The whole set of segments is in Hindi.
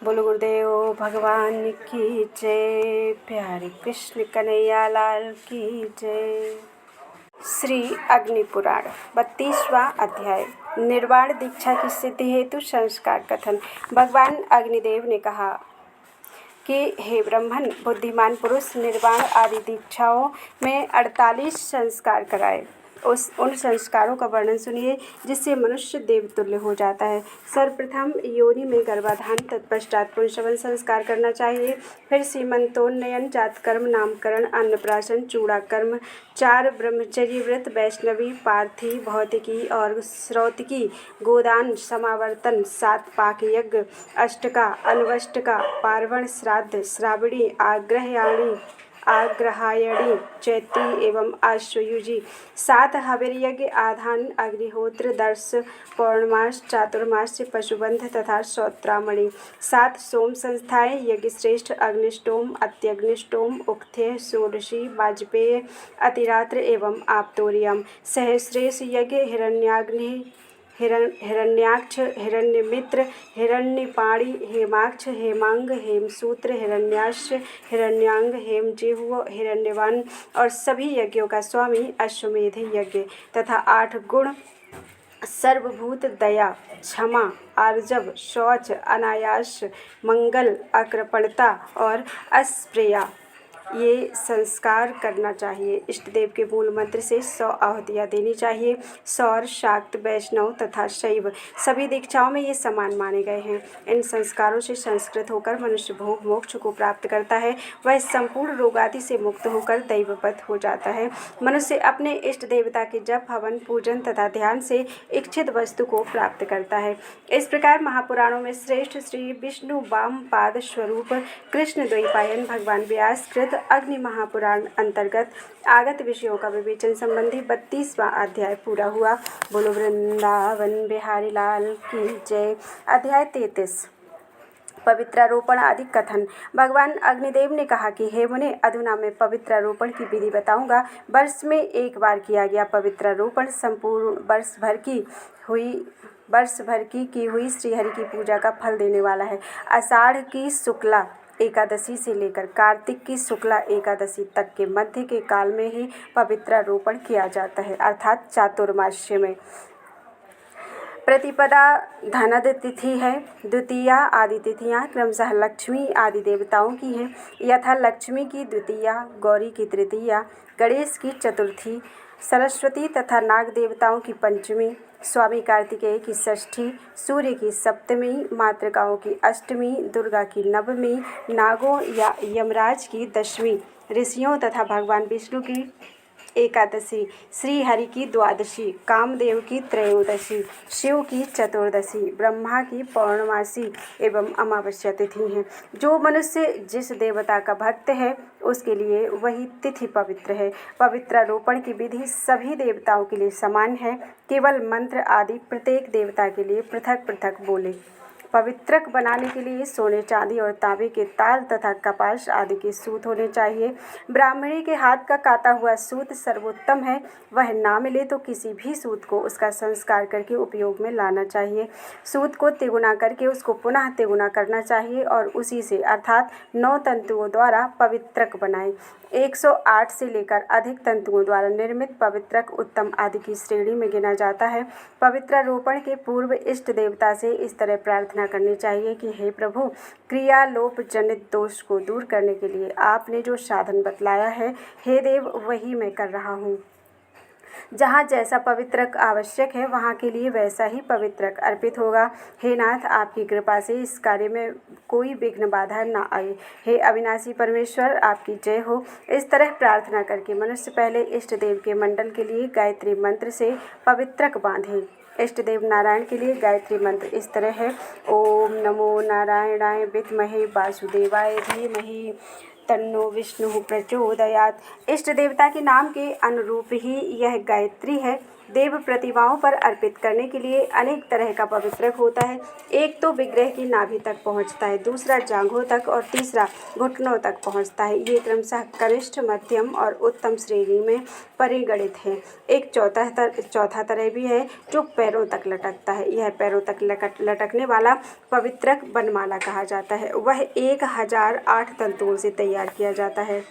बोलो गुरुदेव भगवान की जय। प्यारे कृष्ण कन्हैया लाल की जय। श्री अग्नि पुराण 32वां अध्याय। निर्वाण दीक्षा की सिद्धि हेतु संस्कार कथन। भगवान अग्निदेव ने कहा कि हे ब्राह्मण, बुद्धिमान पुरुष निर्वाण आदि दीक्षाओं में 48 संस्कार कराए। उन संस्कारों का वर्णन सुनिए जिससे मनुष्य देवतुल्य हो जाता है। सर्वप्रथम योनि में गर्भाधान, तत्पश्चात पुंसवन संस्कार करना चाहिए। फिर सीमंतोन्नयन, जातकर्म, नामकरण, अन्नप्राशन, चूड़ाकर्म, 4 ब्रह्मचर्य व्रत, वैष्णवी, पार्थी, भौतिकी और श्रौतिकी, गोदान, समावर्तन, 7 पाक यज्ञ, अष्टका, अनवष्टका, पार्वण, श्राद्ध, श्रावणी, आग्रहायणी, चैती एवं आश्वयुजी, 7 हविर यज्ञ, आधान, अग्निहोत्र, दर्श, पौर्णमास, चातुर्मास, पशुबंध तथा श्रोत्रामणि, 7 सोम संस्थाएं, यज्ञश्रेष्ठ, अग्निष्टोम, अत्यग्निष्टोम, उक्थ्य, षोडशी, वाजपेय, अतिरात्र एवं आप्तोरियम, सहस्रेश यज्ञ, हिरण्याग्नि, हिरण्याक्ष, हिरण्यमित्र, हिरण्यपाणि, हेमाक्ष, हेमांग, हेमसूत्र, हिरण्याक्ष, हिरण्यांग, हेमजिह्व, हिरण्यवान और सभी यज्ञों का स्वामी अश्वमेध यज्ञ तथा 8 गुण, सर्वभूत, दया, क्षमा, आर्जव, शौच, अनायास, मंगल, अकृपणता और अस्प्रिया, ये संस्कार करना चाहिए। इष्ट देव के मूल मंत्र से 100 आहुतियाँ देनी चाहिए। सौर, शाक्त, वैष्णव तथा शैव सभी दीक्षाओं में ये समान माने गए हैं। इन संस्कारों से संस्कृत होकर मनुष्य भोग मोक्ष को प्राप्त करता है। वह संपूर्ण रोगादि से मुक्त होकर दैववत हो जाता है। मनुष्य अपने इष्ट देवता के जप, हवन, पूजन तथा ध्यान से इच्छित वस्तु को प्राप्त करता है। इस प्रकार महापुराणों में श्रेष्ठ श्री विष्णु वाम पाद स्वरूप कृष्ण द्वैपायन भगवान व्यास कृत अग्नि महापुराण अंतर्गत आगत विषयों का विवेचन संबंधी 32वां अध्याय पूरा हुआ। बोलो वृंदावन बिहारी लाल की जय। अध्याय 33 पवित्रारोपण आदि कथन। भगवान अग्निदेव ने कहा कि हे मुने, अधुना मैं पवित्रारोपण की विधि बताऊंगा। वर्ष में एक बार किया गया पवित्रारोपण संपूर्ण वर्ष भर की हुई श्रीहरि की पूजा का फल देने वाला है। आषाढ़ की शुक्ला एकादशी से लेकर कार्तिक की शुक्ला एकादशी तक के मध्य के काल में ही पवित्रारोपण किया जाता है, अर्थात चातुर्मास्य में। प्रतिपदा धनद तिथि है। द्वितीया आदि तिथियाँ क्रमशः लक्ष्मी आदि देवताओं की हैं, यथा लक्ष्मी की द्वितीया, गौरी की तृतीया, गणेश की चतुर्थी, सरस्वती तथा नाग देवताओं की पंचमी, स्वामी कार्तिकेय की षष्ठी, सूर्य की सप्तमी, मातृकाओं की अष्टमी, दुर्गा की नवमी, नागों या यमराज की दशमी, ऋषियों तथा भगवान विष्णु की एकादशी, श्री हरि की द्वादशी, कामदेव की त्रयोदशी, शिव की चतुर्दशी, ब्रह्मा की पौर्णमासी एवं अमावस्या तिथि हैं। जो मनुष्य जिस देवता का भक्त है उसके लिए वही तिथि पवित्र है। पवित्रारोपण की विधि सभी देवताओं के लिए समान है, केवल मंत्र आदि प्रत्येक देवता के लिए पृथक पृथक बोले। पवित्रक बनाने के लिए सोने, चांदी और तांबे के तार तथा कपास आदि के सूत होने चाहिए। ब्राह्मणी के हाथ का काता हुआ सूत सर्वोत्तम है। वह ना मिले तो किसी भी सूत को उसका संस्कार करके उपयोग में लाना चाहिए। सूत को तिगुना करके उसको पुनः तिगुना करना चाहिए और उसी से अर्थात 9 तंतुओं द्वारा पवित्रक बनाए। 108 से लेकर अधिक तंतुओं द्वारा निर्मित पवित्रक उत्तम आदि की श्रेणी में गिना जाता है। पवित्रारोपण के पूर्व इष्ट देवता से इस तरह प्रार्थना करनी चाहिए कि हे प्रभु, क्रियालोप जनित दोष को दूर करने के लिए आपने जो साधन बतलाया है, हे देव, वही मैं कर रहा हूँ। जहाँ जैसा पवित्रक आवश्यक है वहाँ के लिए वैसा ही पवित्रक अर्पित होगा। हे नाथ, आपकी कृपा से इस कार्य में कोई विघ्न बाधा न आए। हे अविनाशी परमेश्वर, आपकी जय हो। इस तरह प्रार्थना करके मनुष्य पहले इष्ट देव के मंडल के लिए गायत्री मंत्र से पवित्रक बांधे। इष्ट देव नारायण के लिए गायत्री मंत्र इस तरह है। ओम नमो नारायणाय विद्महे वासुदेवाय धीमहि तन्नो विष्णु प्रचोदयात्। इष्ट देवता के नाम के अनुरूप ही यह गायत्री है। देव प्रतिमाओं पर अर्पित करने के लिए अनेक तरह का पवित्रक होता है। एक तो विग्रह की नाभि तक पहुँचता है, दूसरा जांघों तक और तीसरा घुटनों तक पहुँचता है। ये क्रमशः कनिष्ठ, मध्यम और उत्तम श्रेणी में परिगणित है। एक चौथा तरह भी है जो पैरों तक लटकता है। यह पैरों तक लटकने वाला पवित्रक बनमाला कहा जाता है। वह 1008 तंतुओं से तैयार किया जाता है।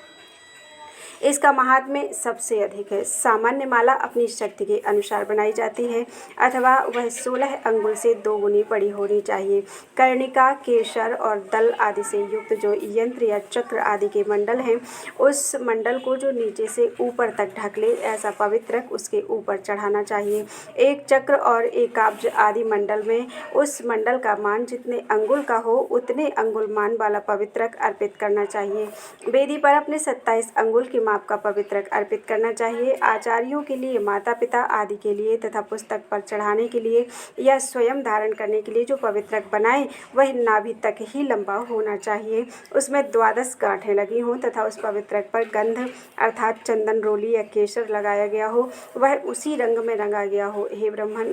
इसका महात्म्य सबसे अधिक है। सामान्य माला अपनी शक्ति के अनुसार बनाई जाती है अथवा वह 16 अंगुल से 2 गुनी बड़ी होनी चाहिए। कर्णिका, केसर और दल आदि से युक्त जो यंत्र या चक्र आदि के मंडल हैं, उस मंडल को जो नीचे से ऊपर तक ढक ले, ऐसा पवित्रक उसके ऊपर चढ़ाना चाहिए। एक चक्र और एकाब्ज आदि मंडल में उस मंडल का मान जितने अंगुल का हो, उतने अंगुल मान वाला पवित्रक अर्पित करना चाहिए। वेदी पर अपने 27 अंगुल की माप का पवित्रक अर्पित करना चाहिए। आचार्यों के लिए, माता पिता आदि के लिए तथा पुस्तक पर चढ़ाने के लिए या स्वयं धारण करने के लिए जो पवित्रक बनाए, वह नाभि तक ही लंबा होना चाहिए। उसमें 12 गांठें लगी हों तथा उस पवित्रक पर गंध अर्थात चंदन, रोली या केसर लगाया गया हो, वह उसी रंग में रंगा गया हो। हे ब्राह्मण,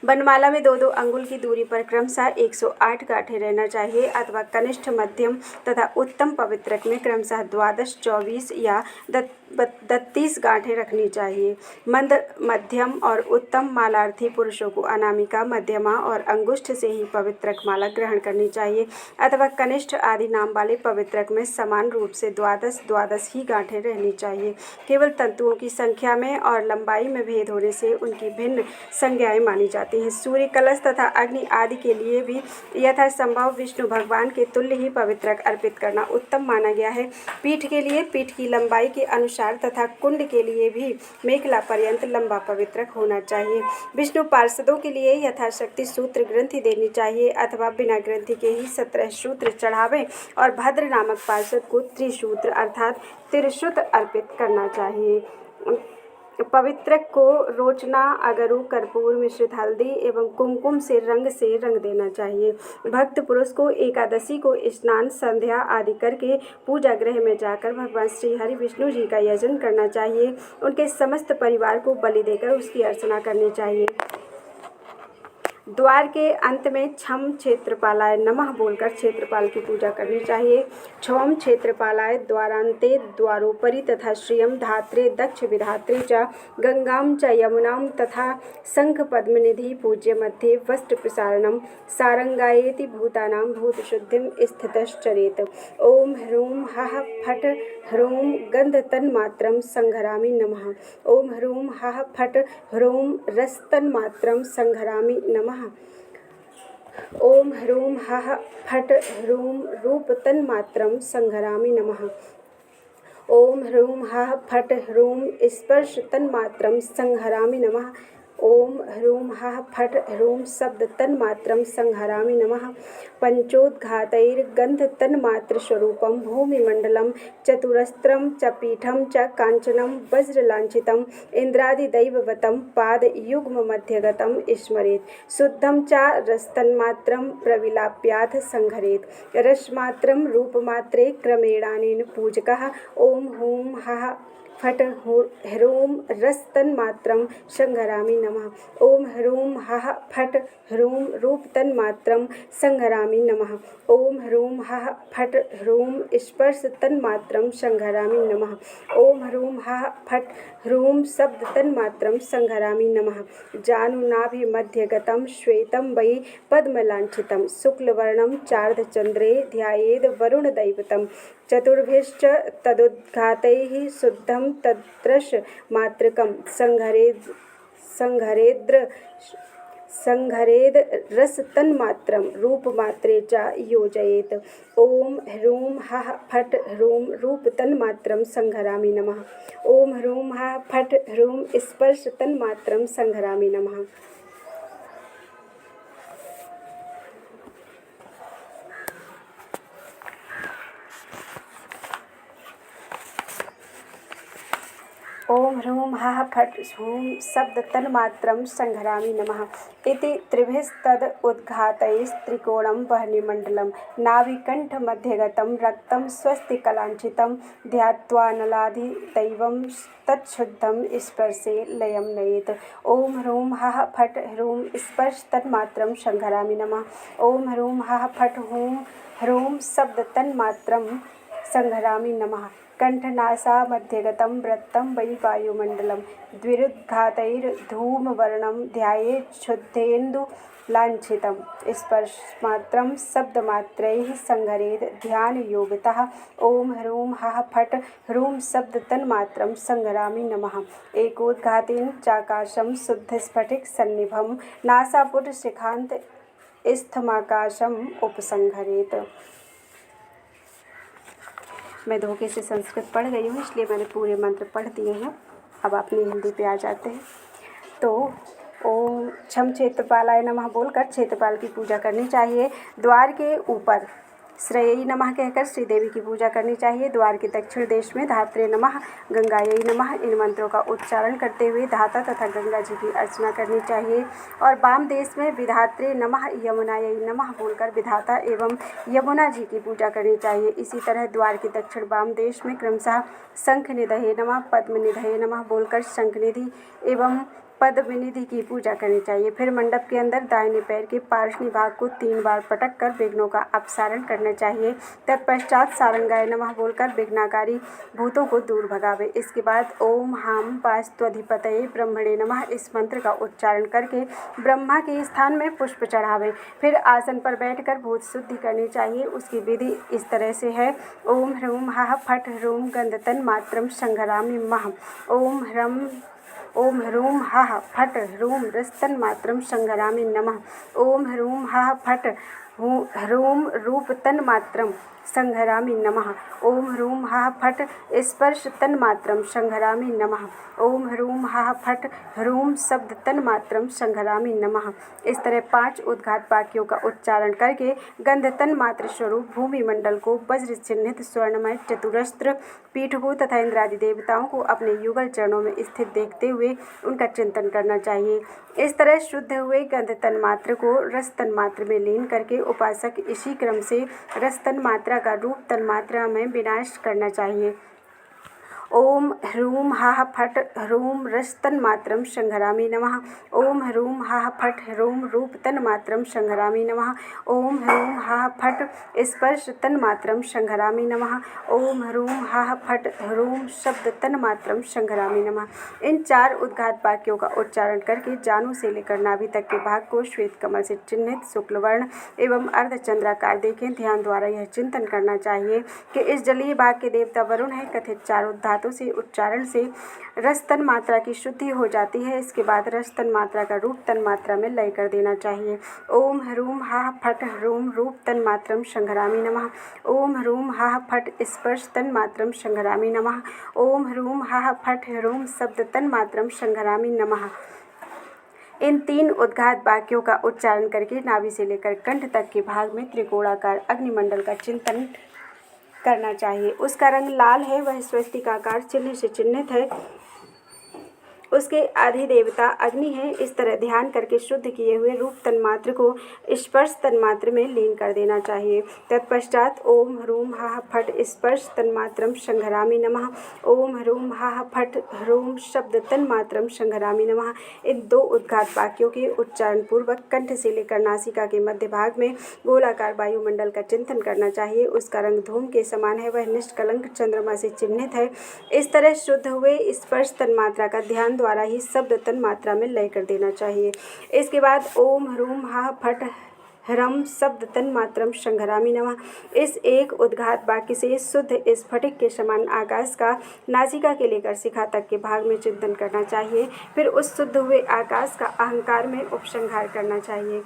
बनमाला में 2-2 अंगुल की दूरी पर क्रमशः 108 गांठें रहना चाहिए अथवा कनिष्ठ, मध्यम तथा उत्तम पवित्रक में क्रमशः 12, 24 या 32 गांठें रखनी चाहिए। मंद, मध्यम और उत्तम मालार्थी पुरुषों को अनामिका, मध्यमा और अंगुष्ठ से ही पवित्रक माला ग्रहण करनी चाहिए अथवा कनिष्ठ आदि नाम वाले पवित्रक में समान रूप से 12 ही गांठें रहनी चाहिए। केवल तंतुओं की संख्या में और लंबाई में भेद होने से उनकी भिन्न संज्ञाएं मानी जाती हैं। सूर्य, कलश तथा अग्नि आदि के लिए भी यथासंभव विष्णु भगवान के तुल्य ही पवित्रक अर्पित करना उत्तम माना गया है। पीठ के लिए पीठ की लंबाई के अनुसार तथा कुंड के लिए भी मेखला पर्यंत लंबा पवित्रक होना चाहिए। विष्णु पार्षदों के लिए यथाशक्ति सूत्र ग्रंथि देनी चाहिए अथवा बिना ग्रंथि के ही 17 सूत्र चढ़ावें और भद्र नामक पार्षद को त्रिसूत्र अर्थात त्रिशुत अर्पित करना चाहिए। पवित्रक को रोचना, अगरू, कर्पूर मिश्रित हल्दी एवं कुमकुम से रंग देना चाहिए। भक्त पुरुष को एकादशी को स्नान, संध्या आदि करके पूजा गृह में जाकर भगवान श्री हरि विष्णु जी का यजन करना चाहिए। उनके समस्त परिवार को बलि देकर उसकी अर्चना करनी चाहिए। द्वार के अंत में छम क्षेत्रपालाय नमः बोलकर क्षेत्रपाल की पूजा करनी चाहिए। क्षौम क्षेत्रपालाय द्वारांते द्वारोपरि तथा श्रियम धात्रे दक्ष विधात्रे च गंगाम च यमुनाम तथा शंख पद्मनिधि पूज्य मध्ये वस्त्र प्रसारणम सारंगायेति भूतानां भूतशुद्धिम स्थितश्चरेत। ओम ह्रूम हः फट् ह्रूम गंध तन्मात्रम संघरामि नमः। ओम ह्रूम हः फट् ह्रूम रस तन्मात्रम संघरामि नमः। ओम ह्रूम हः फट् ह्रूम रूप तन्मात्रम संघरामि नमः। ओम ह्रूम हः फट् ह्रूम स्पर्श तन्मात्रम संहरामि नमः। ओम ह्रूम हः फट् ह्रूम शब्द तन्मात्रम संहरामि नमः। पंचोद्घातैर्गंध तन्मात्र स्वरूपम भूमिमंडलम चतुरस्त्रम च पीठम च कांचनम वज्रलांछितम इंद्रादिदैववतम पाद युग्म मध्यगतम स्मरेत्। शुद्धम च रस्तन्मात्रम प्रविलाप्याथ संघरेत्। रसमात्रम रूपमात्रे क्रमेणानेन पूजकः ओम हूम हः फट् ह्रूम रस तन्मात्रम संघरामि नमः। ओम ह्रूम हः फट् ह्रूम रूप तन्मात्रम संघरामि नमः। ओम ह्रूम हः फट् ह्रूम स्पर्श तन्मात्रम संघरामि नमः। ओम ह्रूम हः फट् ह्रूम शब्द तन्मात्रम संघरामि नमः। जानुनाभिमध्यगतं श्वेतं वै पद्मलांछितं शुक्लवर्णं चार्धचंद्रे ध्यायेद वरुणदैवतं। चतुर्भिश्च तदुद्घातैः शुद्धं तद्रस मात्रकं संघरेद रस तन्मात्रम रूपमात्रे च योजयेत्। ओम ह्रूम हः फट् ह्रूम रूप तन्मात्रम संघरामि नमः। ओम ह्रूम हः फट् ह्रूम स्पर्श तन्मात्रम संघरामि नमः। ओम ह्रूं हः फट् हूं शब्द तन्मात्रं संहरामि नमः इति त्रिभिस्तद उद्घातैस्त्रिकोणं वह्निमण्डलं नाभिकण्ठमध्यगतं रक्तं स्वस्तिकलाञ्छितं ध्यात्वानलाधिदैवं तच्छुद्धं स्पर्शे लयं नयेत्। ॐ ह्रूं हः फट् ह्रूं स्पर्श तन्मात्रं संहरामि नमः। ॐ ह्रूं हः फट् हूं ह्रूं शब्द तन्मात्रं संहरामि नमः। कंठनासामध्यगतं वृत्तं वै वायुमण्डलं द्विरुद्घातैर्धूमवर्णं ध्यायेच्छुद्धेन्दुलाञ्छितं स्पर्शमात्रं शब्दमात्रैः संहरेत् ध्यानयोगतः। ॐ ह्रूं हः फट् ह्रूं शब्द तन्मात्रं संहरामि नमः। एकोद्घातेन चाकाशं शुद्धस्फटिकसन्निभं नासापुटशिखान्त स्थमाकाशम् उपसंहरेत्। मैं धोखे से संस्कृत पढ़ गई हूँ, इसलिए मैंने पूरे मंत्र पढ़ दिए हैं। अब अपनी हिंदी पे आ जाते हैं। तो ओम छम क्षेत्रपालाय नमः बोलकर क्षेत्रपाल की पूजा करनी चाहिए। द्वार के ऊपर श्रेयी नमः कहकर श्रीदेवी की पूजा करनी चाहिए। द्वार के दक्षिण देश में धात्रे नमः, गंगायै नमः इन मंत्रों का उच्चारण करते हुए धाता तथा गंगा जी की अर्चना करनी चाहिए। और वाम देश में विधात्रे नमः, यमुनायै नमः बोलकर विधाता एवं यमुना जी की पूजा करनी चाहिए। इसी तरह द्वार के दक्षिण वाम देश में क्रमशः शंखनिधये नमः, पद्मनिधये नमः बोलकर शंखनिधि एवं पद्मनिधि की पूजा करनी चाहिए। फिर मंडप के अंदर दाहिने पैर के पार्श्वी भाग को 3 बार पटक कर विघ्नों का अपसारण करना चाहिए। तत्पश्चात सारंगाय नमः बोलकर विघ्नाकारी भूतों को दूर भगावे। इसके बाद ओम हम वास्तुधिपतये ब्रह्मणे नमः इस मंत्र का उच्चारण करके ब्रह्मा के स्थान में पुष्प चढ़ावे। फिर आसन पर बैठकर भूत शुद्धि करनी चाहिए। उसकी विधि इस तरह से है। ओम ह्रूं हः फट् ह्रूं गन्धतन् मात्रं संहरामि मः। ओम ह्रूं हः फट् ह्रूं रस्तन्मात्रं संहरामि नमः। ओम ह्रूं हः फट् ह्रूं रूपतन्मात्रं संहरामि नमः। ओम ह्रूं हः फट् स्पर्श तन्मात्रं संहरामि नमः। ओम ह्रूं हः फट् ह्रूं शब्द तन्मात्रं संहरामि नमः। इस तरह 5 उद्घात वाक्यों का उच्चारण करके गंध तन्मात्र स्वरूप भूमि मंडल को वज्र चिन्हित स्वर्णमय चतुरस्त्र पीठ को तथा इंद्रादि देवताओं को अपने युगल चरणों में स्थित देखते हुए उनका चिंतन करना चाहिए। इस तरह शुद्ध हुए गंध तन्मात्र को रस तन्मात्र में लीन करके उपासक इसी क्रम से रस तन्मात्रा का रूप तन्मात्रा में विनाश करना चाहिए। ओम ह्रूं हः फट् ह्रूं रस्तन्मात्रं संहरामि नमः। ओम ह्रूं हः फट् ह्रूं रूपतन्मात्रं संहरामि नमः। ओम ह्रूं हः फट् स्पर्श तन्मात्रं संहरामि नमः। ओम ह्रूं हः फट् ह्रूं शब्द तन्मात्रं संहरामि नमः। इन 4 उद्घात वाक्यों का उच्चारण करके जानु से लेकर नाभि तक के भाग को श्वेत कमल से चिन्हित शुक्ल वर्ण एवं अर्धचंद्राकार देखें। ध्यान द्वारा यह चिंतन करना चाहिए कि इस जलीय भाग के देवता वरुण है। कथित 4 उद्घात से उच्चारण से रस तन मात्रा की शुद्धि हो जाती है। इसके बाद रस तन मात्रा का रूप तन मात्रा में लय कर देना चाहिए। ओम ह्रूं हः फट् ह्रूं रूप तन मात्रं संहरामि नमः। ओम ह्रूं हः फट् स्पर्श तन मात्रं संहरामि नमः। ओम ह्रूं हः फट् ह्रूं शब्द तन मात्रं संहरामि नमः। इन 3 उद्घात वाक्यों का उच्चारण करके नाभि से लेकर कंठ तक के भाग में त्रिकोणाकार अग्निमंडल का चिंतन करना चाहिए। उसका रंग लाल है, वह स्वस्तिकाकार चिन्ह से चिन्हित है। उसके अधिदेवता अग्नि है। इस तरह ध्यान करके शुद्ध किए हुए रूप तन्मात्र को स्पर्श तन्मात्र में लीन कर देना चाहिए। तत्पश्चात ओम ह्रूं हः फट् स्पर्श तन्मात्रं संहरामि नमः। ओम ह्रूं हः फट् ह्रूं शब्द तन्मात्रं संहरामि नमः। इन 2 उद्घात वाक्यों के उच्चारण पूर्वक कंठ से लेकर नासिका के मध्य भाग में गोलाकार वायुमंडल का चिंतन करना चाहिए। उसका रंग धूम के समान है, वह निष्कलंक चंद्रमा से चिन्हित है। इस तरह शुद्ध हुए स्पर्श तन्मात्रा का ध्यान द्वारा ही शब्द तन मात्रा में लय कर देना चाहिए। इसके बाद ओम ह्रूं हः फट् ह्रम शब्द तन मात्रम संहरामि नमः। इस एक उद्घात वाक्य से शुद्ध स्फटिक के समान आकाश का नासिका के लेकर शिखा तक के भाग में चिंतन करना चाहिए। फिर उस शुद्ध हुए आकाश का अहंकार में उपसंहार करना चाहिए।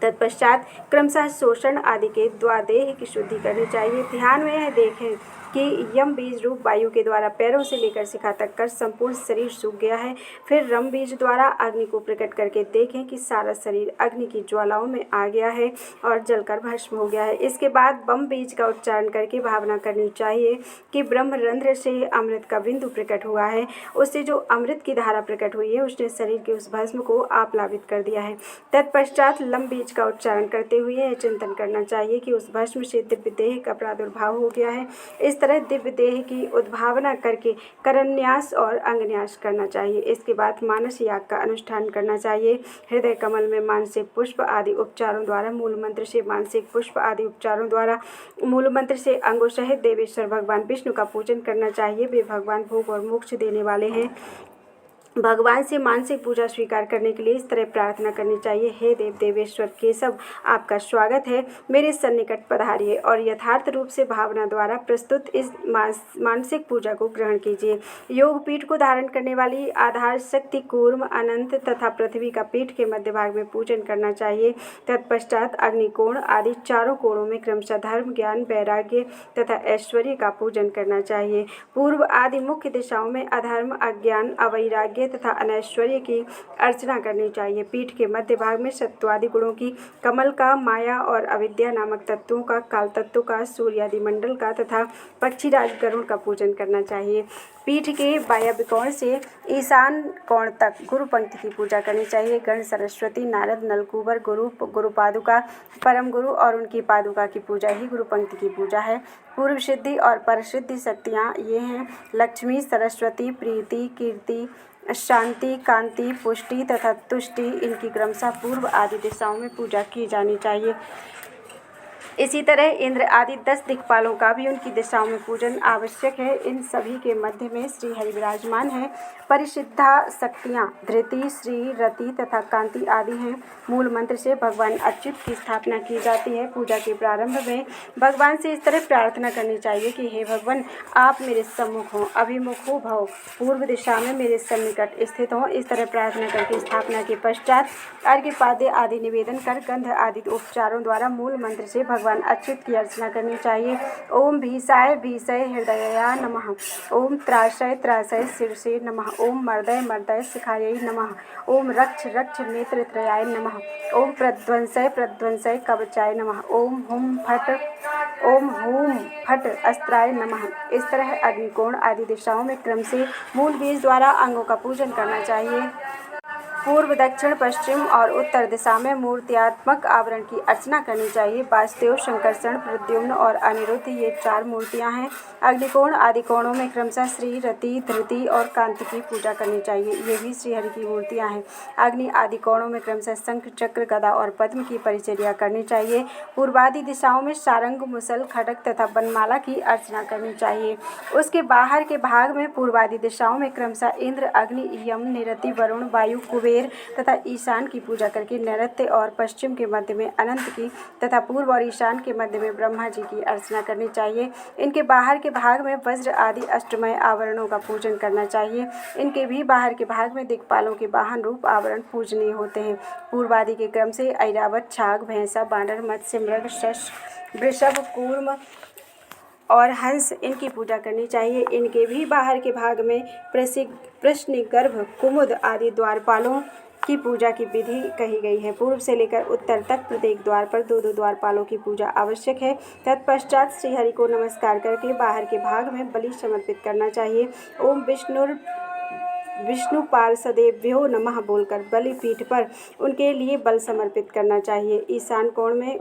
तत्पश्चात क्रमशः शोषण आदि के द्वादेह की शुद्धि करनी चाहिए। ध्यान में यह देखें कि यम बीज रूप वायु के द्वारा पैरों से लेकर शिखा तक कर संपूर्ण शरीर सूख गया है। फिर रम बीज द्वारा अग्नि को प्रकट करके देखें कि सारा शरीर अग्नि की ज्वालाओं में आ गया है और जलकर भस्म हो गया है। इसके बाद बम बीज का उच्चारण करके भावना करनी चाहिए कि ब्रह्मरंध्र से अमृत का बिंदु प्रकट हुआ है। उससे जो अमृत की धारा प्रकट हुई है उसने शरीर के उस भस्म को आप्लावित कर दिया है। तत्पश्चात लम बीज का उच्चारण करते हुए यह चिंतन करना चाहिए कि उस भस्म से दिव्य देह का प्रादुर्भाव हो गया है। इस तरह दिव्य देह की उद्भावना करके करन्यास और अंगन्यास करना चाहिए। इसके बाद मानस याग का अनुष्ठान करना चाहिए। हृदय कमल में मानसिक पुष्प आदि उपचारों द्वारा मूल मंत्र से मानसिक पुष्प आदि उपचारों द्वारा मूल मंत्र से अंगों सहित देवेश्वर भगवान विष्णु का पूजन करना चाहिए। वे भगवान भोग और मोक्ष देने वाले हैं। भगवान से मानसिक पूजा स्वीकार करने के लिए इस तरह प्रार्थना करनी चाहिए, हे देव देवेश्वर केशव, आपका स्वागत है, मेरे सन्निकट पधारिए और यथार्थ रूप से भावना द्वारा प्रस्तुत इस मानसिक पूजा को ग्रहण कीजिए। योग पीठ को धारण करने वाली आधार शक्ति कूर्म, अनंत तथा पृथ्वी का पीठ के मध्य भाग में पूजन करना चाहिए। तत्पश्चात अग्निकोण आदि चारों कोणों में क्रमशः धर्म, ज्ञान, वैराग्य तथा ऐश्वर्य का पूजन करना चाहिए। पूर्व आदि मुख्य दिशाओं में अधर्म, अज्ञान, अवैराग्य तथा अनैश्वर्य की अर्चना करनी चाहिए। पीठ के मध्य भाग में सत्वादि गुणों की, कमल का, माया और अविद्या नामक तत्वों का, काल तत्व का, सूर्यादि मंडल का तथा पक्षीराज गरुड़ का पूजन करना चाहिए। पीठ के वायव्य कोण से ईशान कोण तक गुरु पंक्ति की पूजा करनी चाहिए। गण, सरस्वती, नारद, नलकूबर, गुरु पादुका, परम गुरु और उनकी पादुका की पूजा ही गुरु पंक्ति की पूजा है। पूर्व सिद्धि और परसिद्धि शक्तियाँ ये हैं: लक्ष्मी, सरस्वती, प्रीति, कीर्ति, शांति, कांति, पुष्टि तथा तुष्टि। इनकी क्रमशः पूर्व आदि दिशाओं में पूजा की जानी चाहिए। इसी तरह इंद्र आदि 10 दिक्पालों का भी उनकी दिशाओं में पूजन आवश्यक है। इन सभी के मध्य में श्री हरि विराजमान हैं। परिसिद्धा शक्तियाँ धृति, श्री, रति तथा कांति आदि हैं। मूल मंत्र से भगवान अच्युत की स्थापना की जाती है। पूजा के प्रारंभ में भगवान से इस तरह प्रार्थना करनी चाहिए कि हे भगवान, आप मेरे सम्मुख हों, अभिमुख हो भव, पूर्व दिशा में मेरे सन्निकट स्थित हों। इस तरह प्रार्थना करके स्थापना के पश्चात अर्घ्य पाद्य आदि निवेदन कर गंध आदि उपचारों द्वारा मूल मंत्र से भगवान अच्युत की अर्चना करनी चाहिए। ओम भीषाय भीषय हृदयाय नमः। ओम त्रासय त्रासय शीर्षे नमः। ओम मर्दय मर्दय शिखायै नमः। ओम रक्ष रक्ष नेत्रत्रयाय नमः। ओम प्रध्वंसय प्रध्वंसय कवचाय नमः। ओम हुम फट अस्त्राय नमः। इस तरह अग्निकोण आदि दिशाओं में क्रम से मूल बीज द्वारा अंगों का पूजन करना चाहिए। पूर्व, दक्षिण, पश्चिम और उत्तर दिशा में मूर्त्यात्मक आवरण की अर्चना करनी चाहिए। वासुदेव, शंकरषण, प्रद्युम्न और अनिरुद्ध ये 4 मूर्तियां हैं। अग्निकोण आदि कोणों में क्रमशः श्री, रति, धृति और कांति की पूजा करनी चाहिए। ये भी श्रीहरि की मूर्तियां हैं। अग्नि आदि कोणों में क्रमशः शंख, चक्र, गदा और पद्म की परिचर्या करनी चाहिए। पूर्वादि दिशाओं में सारंग, मुसल, खड्ग तथा बनमाला की अर्चना करनी चाहिए। उसके बाहर के भाग में पूर्वादि दिशाओं में क्रमशः इंद्र, अग्नि, यम, निरति, वरुण, वायु, कुबेर तथा ईशान की पूजा करके नैऋत्य और पश्चिम के मध्य में अनंत की तथा पूर्व और ईशान के मध्य में ब्रह्मा जी की अर्चना करनी चाहिए। इनके बाहर के भाग में वज्र आदि अष्टमय आवरणों का पूजन करना चाहिए। इनके भी बाहर के भाग में दिक्पालों के वाहन रूप आवरण पूजनीय होते हैं। पूर्वादि के क्रम से ऐरावत, छाग, भैंसा, बानर, मत्स्य, मृग, शश, वृषभ, कूर्म और हंस, इनकी पूजा करनी चाहिए। इनके भी बाहर के भाग में प्रश्निगर्भ, कुमुद आदि द्वारपालों की पूजा की विधि कही गई है। पूर्व से लेकर उत्तर तक प्रत्येक द्वार पर 2-2 द्वारपालों की पूजा आवश्यक है। तत्पश्चात श्रीहरि को नमस्कार करके बाहर के भाग में बलि समर्पित करना चाहिए। ओम विष्णु पार्षदेभ्यो नमः बोलकर बलिपीठ पर उनके लिए बल समर्पित करना चाहिए। ईशान कोण में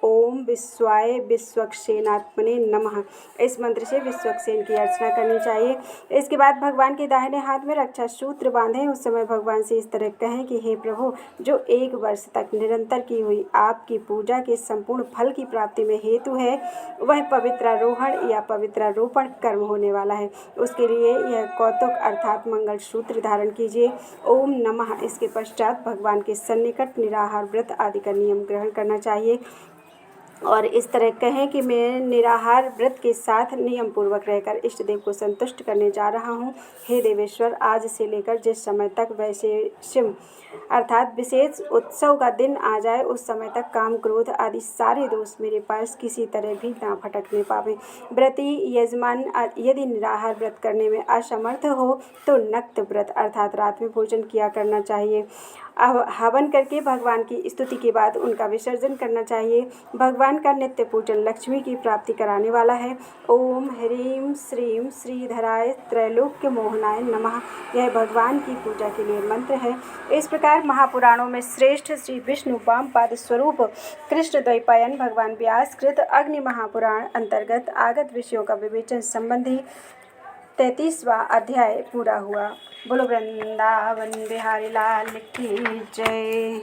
ओम विश्वाय विश्वक्सेनात्मने नमः, इस मंत्र से विश्वक्सेन की अर्चना करनी चाहिए। इसके बाद भगवान के दाहिने हाथ में रक्षा सूत्र बांधें। उस समय भगवान से इस तरह कहें कि हे प्रभु, जो 1 वर्ष तक निरंतर की हुई आपकी पूजा के संपूर्ण फल की प्राप्ति में हेतु है, वह पवित्रारोहण या पवित्रारोपण कर्म होने वाला है। उसके लिए यह कौतुक अर्थात मंगल सूत्र धारण कीजिए। ओम नमः। इसके पश्चात भगवान के सन्निकट निराहार व्रत आदि का नियम ग्रहण करना चाहिए। और इस तरह कहें कि मैं निराहार व्रत के साथ नियम पूर्वक रहकर इष्ट देव को संतुष्ट करने जा रहा हूँ। हे देवेश्वर, आज से लेकर जिस समय तक वैशेष्यम अर्थात विशेष उत्सव का दिन आ जाए उस समय तक काम क्रोध आदि सारे दोष मेरे पास किसी तरह भी ना भटकने पावे। व्रती यजमान यदि निराहार व्रत करने में असमर्थ हो तो नक्त व्रत अर्थात रात में भोजन किया करना चाहिए। हवन करके भगवान की स्तुति के बाद उनका विसर्जन करना चाहिए। भगवान का नित्य पूजन लक्ष्मी की प्राप्ति कराने वाला है। ओम ह्रीं श्रीं श्रीधराय त्रैलोक्य मोहनाय नमः, यह भगवान की पूजा के लिए मंत्र है। इस प्रकार महापुराणों में श्रेष्ठ श्री विष्णु वामपाद स्वरूप कृष्ण द्वैपायन भगवान व्यास कृत अग्नि महापुराण अंतर्गत आगत विषयों का विवेचन संबंधी 33वां अध्याय पूरा हुआ। बोलो वृंदावन बिहारी लाल की जय।